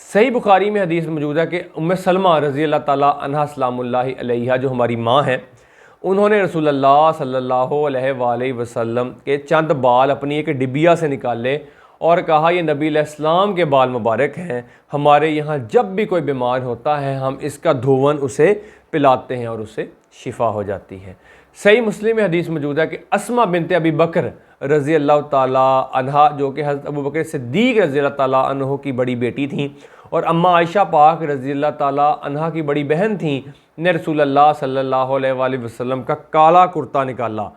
सही बुखारी में हदीस मौजूद है कि उम्मे सलमा रज़ी अल्लाह ताला अन्हा सलामुल्लाहि अलैहा जो हमारी माँ हैं, उन्होंने रसूलुल्लाह सल्लल्लाहु अलैहि वसल्लम के चंद बाल अपनी एक डिबिया से निकाले और कहा, ये नबी अलैहिस्सलाम के बाल मुबारक हैं, हमारे यहाँ जब भी कोई बीमार होता है हम इसका धोवन उसे पिलाते हैं और उससे शिफा हो जाती है। सही मुस्लिम में हदीस मौजूद है कि अस्मा बिनते अबी बकर रज़ी अल्लाह ताला अन्हा जो कि हज़रत अबू बकर सिद्दीक़ रज़ी अल्लाह ताला अन्हु की बड़ी बेटी थी और अम्मा आयशा पाक रज़ी अल्लाह ताला अन्हा की बड़ी बहन थी, ने रसूलुल्लाह सल्लल्लाहु अलैहि वसल्लम का काला कुर्ता निकाला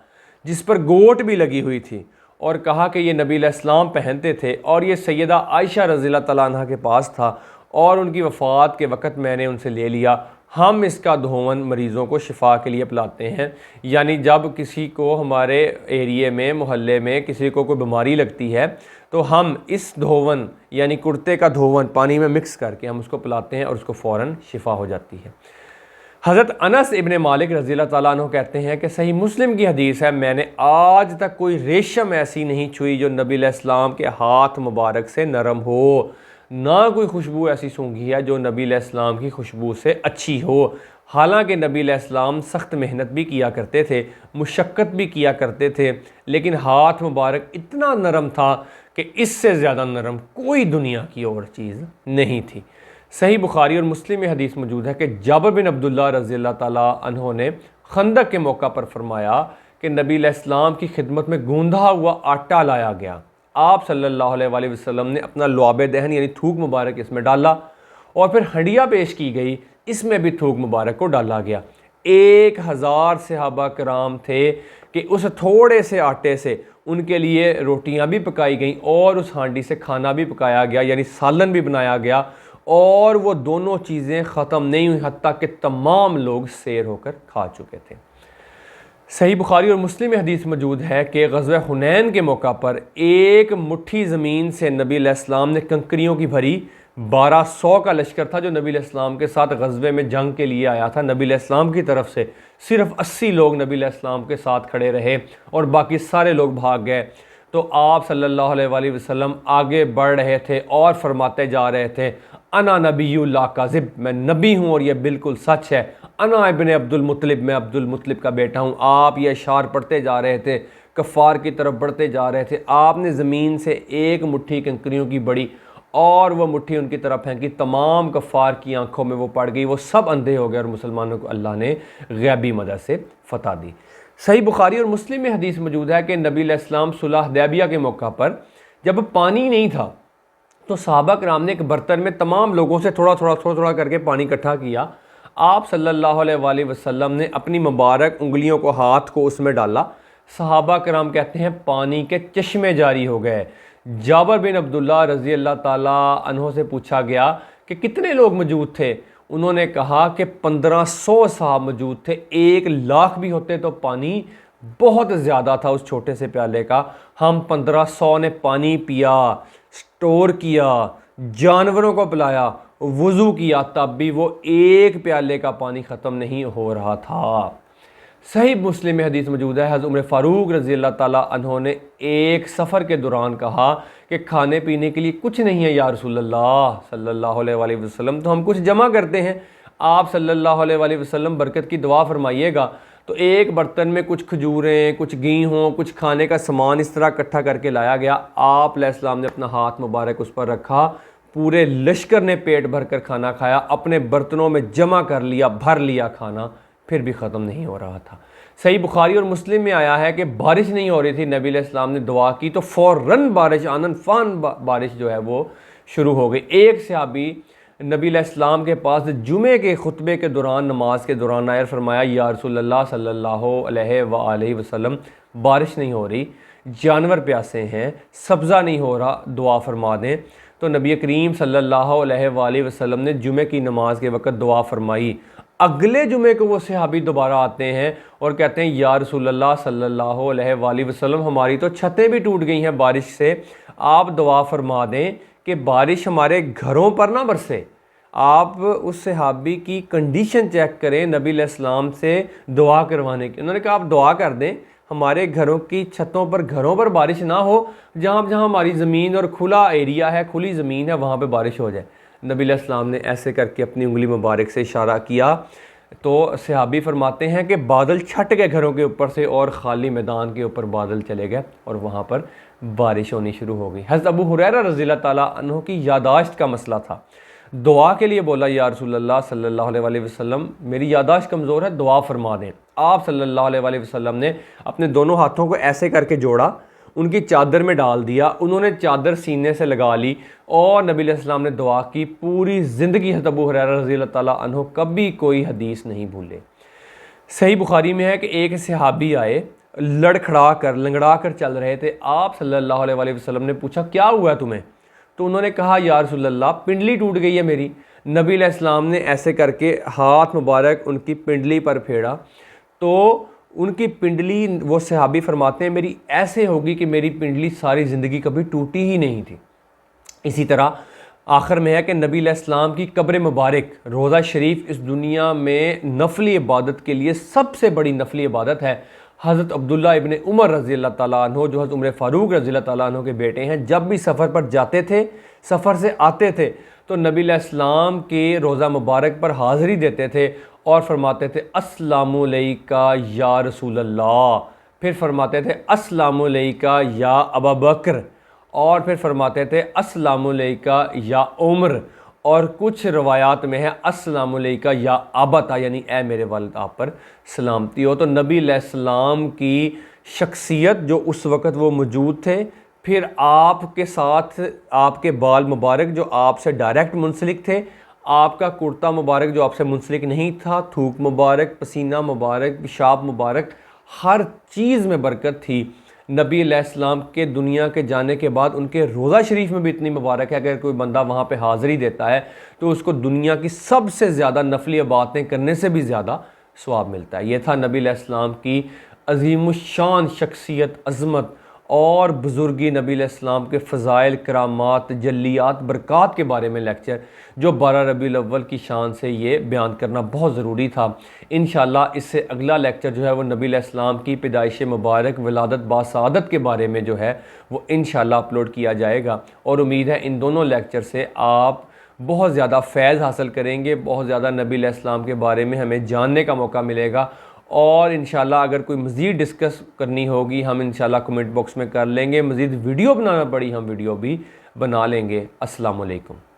जिस पर गोट भी लगी हुई थी और कहा कि ये नबी अलैहिस्सलाम पहनते थे और ये सैयदा आयशा रज़ी अल्लाह ताला अन्हा के पास था और उनकी वफ़ात के वक़्त मैंने उनसे ले लिया। हम इसका धोवन मरीज़ों को शिफा के लिए पिलाते हैं, यानी जब किसी को हमारे एरिए में मोहल्ले में किसी को कोई बीमारी लगती है तो हम इस धोवन यानी कुर्ते का धोवन पानी में मिक्स करके हम उसको पिलाते हैं और उसको फ़ौरन शिफा हो जाती है। हज़रत अनस इब्ने मालिक रज़ी अल्लाह ताला अन्हु कहते हैं कि सही मुस्लिम की हदीस है, मैंने आज तक कोई रेशम ऐसी नहीं छुई जो नबी अलैहिस्सलाम के हाथ मुबारक से नरम हो, ना कोई खुशबू ऐसी सूंघी है जो नबी अलैहिस्सलाम की खुशबू से अच्छी हो। हालांकि नबी अलैहिस्सलाम सख्त मेहनत भी किया करते थे, मुशक्क़त भी किया करते थे, लेकिन हाथ मुबारक इतना नरम था कि इससे ज़्यादा नरम कोई दुनिया की और चीज़ नहीं थी। सही बुखारी और मुस्लिम में हदीस मौजूद है कि जाबिर बिन अब्दुल्लाह रज़ी अल्लाह ताला अन्हु ने खंदक के मौका पर फरमाया कि नबी अलैहिस्सलाम की खिदमत में गूंधा हुआ आटा लाया गया। आप सल्लल्लाहु अलैहि वसल्लम ने अपना लुआब दहन यानी थूक मुबारक इसमें डाला और फिर हंडिया पेश की गई, इसमें भी थूक मुबारक को डाला गया। 1000 सहाबा कराम थे कि उस थोड़े से आटे से उनके लिए रोटियां भी पकाई गईं और उस हांडी से खाना भी पकाया गया यानी सालन भी बनाया गया और वो दोनों चीज़ें ख़त्म नहीं हुई हत्ता कि तमाम लोग सैर होकर खा चुके थे। सही बुखारी और मुस्लिम में हदीस मौजूद है कि ग़ज़वा हुनैन के मौका पर एक मुट्ठी ज़मीन से नबी अलैहिस्सलाम ने कंकरियों की भरी 1200 का लश्कर था जो नबी अलैहिस्सलाम के साथ ग़ज़वे में जंग के लिए आया था। नबी अलैहिस्सलाम की तरफ से सिर्फ 80 लोग नबी अलैहिस्सलाम के साथ खड़े रहे और बाकी सारे लोग भाग गए। तो आप सल्लल्लाहु अलैहि वसल्लम आगे बढ़ रहे थे और फरमाते जा रहे थे, अना नबीयुल ला काज़िब, मैं नबी हूँ और ये बिल्कुल सच है। अना इब्ने अब्दुल मुत्तलिब, मैं अब्दुल मुत्तलिब का बेटा हूँ। आप ये इशार पढ़ते जा रहे थे, कफ़ार की तरफ बढ़ते जा रहे थे। आपने ज़मीन से एक मुट्ठी कंकरियों की बड़ी और वह मुट्ठी उनकी तरफ फेंकी, तमाम कफ़ार की आंखों में वो पड़ गई, वो सब अंधे हो गए और मुसलमानों को अल्लाह ने ग़ैबी मदद से फ़तह दी। सही बुखारी और मुस्लिम में हदीस मौजूद है कि नबी अलैहिस्सलाम सुलह हुदैबिया के मौका पर जब पानी नहीं था तो सहाबा कराम ने एक बर्तन में तमाम लोगों से थोड़ा थोड़ा करके पानी इकट्ठा किया। आप सल्लल्लाहु अलैहि वसल्लम ने अपनी मुबारक उंगलियों को, हाथ को उसमें डाला। सहाबा कराम कहते हैं पानी के चश्मे जारी हो गए। जाबिर बिन अब्दुल्लाह रज़ी अल्लाह ताला अन्हु से पूछा गया कि कितने लोग मौजूद थे। उन्होंने कहा कि 1500 साहब मौजूद थे, 1 लाख भी होते तो पानी बहुत ज़्यादा था उस छोटे से प्याले का। हम 1500 ने पानी पिया, स्टोर किया, जानवरों को पिलाया, वज़ू किया, तब भी वो 1 प्याले का पानी ख़त्म नहीं हो रहा था। सही मुस्लिम में हदीस मौजूद है, हज़रत उमर फ़ारूक रज़ी अल्लाह ताला अन्हु ने एक सफ़र के दौरान कहा कि खाने पीने के लिए कुछ नहीं है या रसूलल्लाह सल्लल्लाहु अलैहि वसल्लम, तो हम कुछ जमा करते हैं, आप सल्लल्लाहु अलैहि वसल्लम बरकत की दुआ फरमाइएगा। तो एक बर्तन में कुछ खजूरें, कुछ घी हों, कुछ खाने का सामान इस तरह इकट्ठा करके लाया गया। आप अलैहिस्सलाम ने अपना हाथ मुबारक उस पर रखा, पूरे लश्कर ने पेट भर कर खाना खाया, अपने बर्तनों में जमा कर लिया, भर लिया खाना, फिर भी ख़त्म नहीं हो रहा था। सही बुखारी और मुस्लिम में आया है कि बारिश नहीं हो रही थी, नबी अलैहिस्सलाम ने दुआ की तो फ़ौरन बारिश, आनन फान बारिश जो है वो शुरू हो गई। एक सहाबी नबी अलैहिस्सलाम के पास जुमे के खुतबे के दौरान, नमाज के दौरान आया, फरमाया या रसूलल्लाह सल्लल्लाहु अलैहि वसल्लम, बारिश नहीं हो रही, जानवर प्यासे हैं, सब्ज़ा नहीं हो रहा, दुआ फरमा दें। तो नबी करीम सल्लल्लाहु अलैहि वसल्लम ने जुमे की नमाज के वक़्त दुआ फरमाई। अगले जुमे को वो सहाबी दोबारा आते हैं और कहते हैं या रसूलल्लाह सल्लल्लाहु अलैहि वसल्लम, हमारी तो छतें भी टूट गई हैं बारिश से, आप दुआ फरमा दें कि बारिश हमारे घरों पर ना बरसे। आप उस सहाबी की कंडीशन चेक करें नबी अलैहिस्सलाम से दुआ करवाने की। उन्होंने कहा आप दुआ कर दें हमारे घरों की छतों पर, घरों पर बारिश ना हो, जहाँ जहाँ हमारी ज़मीन और खुला एरिया है, खुली ज़मीन है, वहाँ पे बारिश हो जाए। नबी अलैहिस्सलाम ने ऐसे करके अपनी उंगली मुबारक से इशारा किया तो सहाबी फरमाते हैं कि बादल छट गए घरों के ऊपर से और ख़ाली मैदान के ऊपर बादल चले गए और वहाँ पर बारिश होनी शुरू हो गई। हज़रत अबू हुरैरा रज़ियल्लाहु ताला अन्हु की यादाश्त का मसला था। दुआ के लिए बोला, या रसूलल्लाह सल्लल्लाहु अलैहि वसल्लम मेरी यादाश्त कमज़ोर है, दुआ फरमा दें। आप सल्लल्लाहु अलैहि वसल्लम ने अपने दोनों हाथों को ऐसे करके जोड़ा, उनकी चादर में डाल दिया, उन्होंने चादर सीने से लगा ली और नबी अलैहिस्सलाम ने दुआ की। पूरी ज़िंदगी हज़रत अबू हुरैरा रज़ियल्लाहु ताला अन्हु कभी कोई हदीस नहीं भूले। सही बुखारी में है कि एक सहाबी आए, लड़खड़ा कर लंगड़ा कर चल रहे थे। आप सल्लल्लाहु अलैहि वसल्लम ने पूछा, क्या हुआ तुम्हें? तो उन्होंने कहा, या रसूलल्लाह पिंडली टूट गई है मेरी। नबी अलैहिस्सलाम ने ऐसे करके हाथ मुबारक उनकी पिंडली पर फेरा तो उनकी पिंडली, वो सहाबी फरमाते हैं, मेरी ऐसे होगी कि मेरी पिंडली सारी ज़िंदगी कभी टूटी ही नहीं थी। इसी तरह आखिर में है कि नबी अलैहिस्सलाम की कब्र मुबारक, रोज़ा शरीफ इस दुनिया में नफली इबादत के लिए सबसे बड़ी नफली इबादत है। हज़रत अब्दुल्ला इब्न उमर रज़ियल्लाहु ताला अन्हु, जो हज़रत उमर फ़ारूक रज़ियल्लाहु ताला अन्हु के बेटे हैं, जब भी सफ़र पर जाते थे, सफ़र से आते थे तो नबी अलैहिस्सलाम के रोज़ा मुबारक पर हाज़िरी देते थे और फरमाते थे, अस्सलामु अलैका या रसूलल्लाह। फिर फरमाते थे, अस्सलामु अलैका या अबा बकर। और फिर फरमाते थे, अस्सलामु अलैका या उमर। और कुछ रवायात में है, अस्सलामु अलैका या आबता, यानी ए मेरे वालिद आप पर सलामती हो। तो नबी अलैहिस्सलाम की शख्सियत जो उस वक़्त वो मौजूद थे, फिर आपके साथ आपके बाल मुबारक जो आपसे डायरेक्ट मुंसलिक थे, आपका कुर्ता मुबारक जो आपसे मुंसलिक नहीं था, थूक मुबारक, पसीना मुबारक, पेशाब मुबारक, हर चीज़ में बरकत थी। नबी अलैहिस्सलाम के दुनिया के जाने के बाद उनके रोज़ा शरीफ में भी इतनी मुबारक है कि अगर कोई बंदा वहाँ पे हाज़िरी देता है तो उसको दुनिया की सबसे ज़्यादा नफली बातें करने से भी ज़्यादा सवाब मिलता है। ये था नबी अलैहिस्सलाम की अज़ीमुश्शान शख्सियत, अज़मत और बुज़ुर्गी, नबी अलैहिस्सलाम के फ़ज़ाइल, करामात, जल्लियात, बरक़ात के बारे में लेक्चर, जो 12 रबीउल अव्वल की शान से ये बयान करना बहुत ज़रूरी था। इंशाअल्लाह इससे अगला लेक्चर जो है वो नबी अलैहिस्सलाम की पैदाइश मुबारक, विलादत बासआदत के बारे में जो है वो इंशाअल्लाह अपलोड किया जाएगा। और उम्मीद है इन दोनों लेक्चर से आप बहुत ज़्यादा फैज़ हासिल करेंगे, बहुत ज़्यादा नबी अलैहिस्सलाम के बारे में हमें जानने का मौका मिलेगा। और इंशाल्लाह अगर कोई मज़ीद डिस्कस करनी होगी हम इंशाल्लाह कमेंट बॉक्स में कर लेंगे। मज़ीद वीडियो बनाना पड़ी हम वीडियो भी बना लेंगे। अस्सलाम वालेकुम।